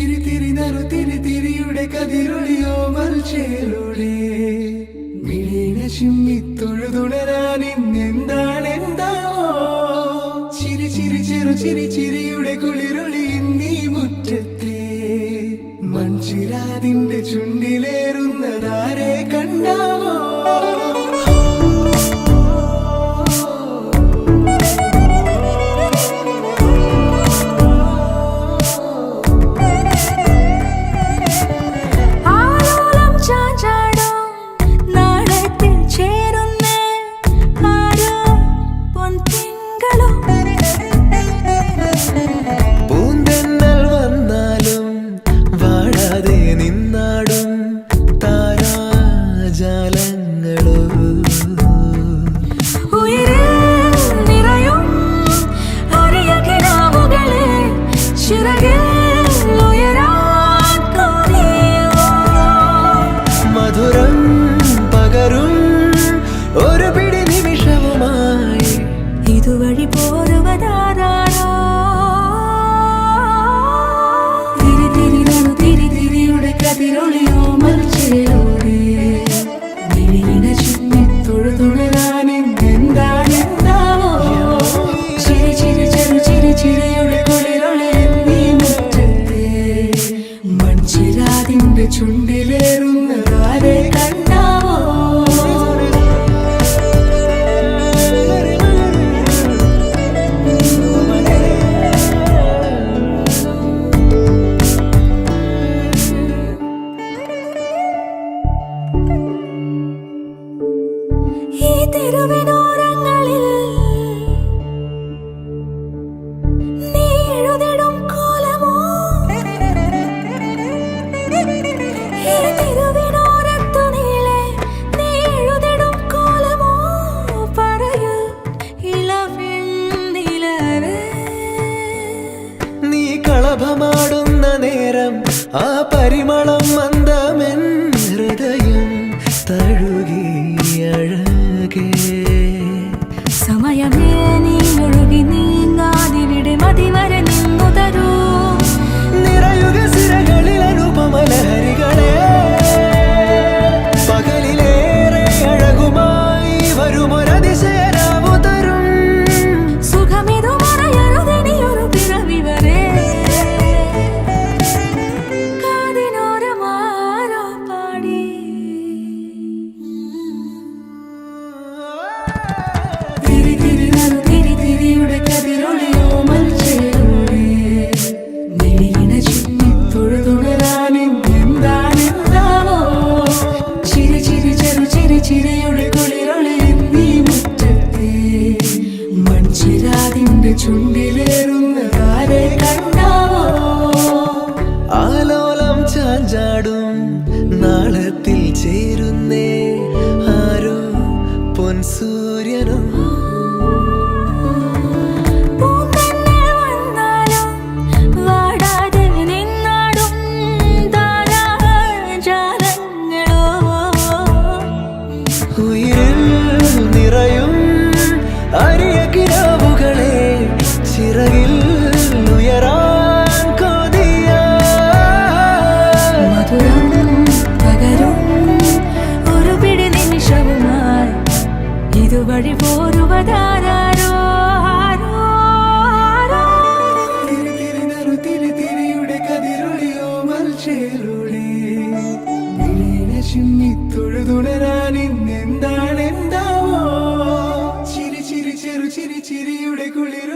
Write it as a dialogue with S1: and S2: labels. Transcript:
S1: തിരിയുടെ കതിരൊളിയോ മൽച്ചേലൂടെ മിഴീന ചിമ്മി തൊഴുതുണരാൻ ഇന്നെന്താണെന്താവോ ചിരി ചിരി ചിരിയുടെ കുളിരൊളി നീ മുറ്റത്തെ മൺചിരാതിന്റെ ചുണ്ടിലേറുന്നതാരെ കണ്ടാവോ മധുരം പകരും ഒരു പിടി നിമിഷവുമായി
S2: ഇതുവഴി പോരുവതാരോ തിരിയുടെ കതിരൊളിയോ മൽച്ചേലൂടെ മിഴിന ചിമ്മി തൊഴുതുണരാൻ എന്താണെന്താവോ ചിരിയുടെ കുളിരൊളി നീ മുറ്റത്തെ മൺചിരാതിന്റെ ചുണ്ടിലേറുന്നതാരെ കണ്ടാവോ ഈ തെരുവിനോരങ്ങളിൽ നീ എഴുതിടും കോലമോ ഈ തെരുവിനോരത്തു നീളെ നീ എഴുതിടും കോലമോ പറയൂ ഇളവെണ്ണിലവേ
S1: നീ കളഭമാടുന്ന നേരം ആ പരിമളം മന്ദമെൻ ഹൃദയം തഴുകി അഴകേ
S2: സമയമേ നീ ഒഴുകി നീങ്ങാതിവിടെ മതിവരെ നിന്നു തരൂ
S1: നിറയുക സിരകളിൽ അനുപമലഹരികളെ പകലിലേറെ അഴകുമായി വരുമൊരതിശയരാവു തരും
S2: സുഖമിതു മറയരുതെനിയൊരു പിറവി വരെ കാതിനോരമാരോ പാടി തിരിയുടെ കതിരൊളിയോ മൽച്ചേലൂടെ മിഴിന ചിമ്മി തൊഴുതുണരാൻ എന്താണെന്താവോ ചിരിയുടെ കുളിരൊളി നീ മുറ്റത്തെ മൺചിരാതിന്റെ ചുണ്ടിലേറുന്നതാരെ കണ്ടാവോ
S1: ആലോലം ചാഞ്ചാടും നാളത്തിൽ ചേരുന്നേ ആരോ പൊൻസൂര്യനും ഉയിരിൽ നിറയും അരിയ കിനാവുകളെ ചിറകിൽ ഉയരാൻ കൊതിയ
S2: മധുരം പകരും ഒരു പിടി നിമിഷവുമായി ഇതുവഴി പോരുവതാരോ
S1: തിരിയുടെ കതിരൊളിയോ മൽച്ചേലൂടെ മിഴീന ചിമ്മി തൊഴുതുണരാൻ ഇന്നെന്താണെന്താവോ ചിരിയുടെ കുളിര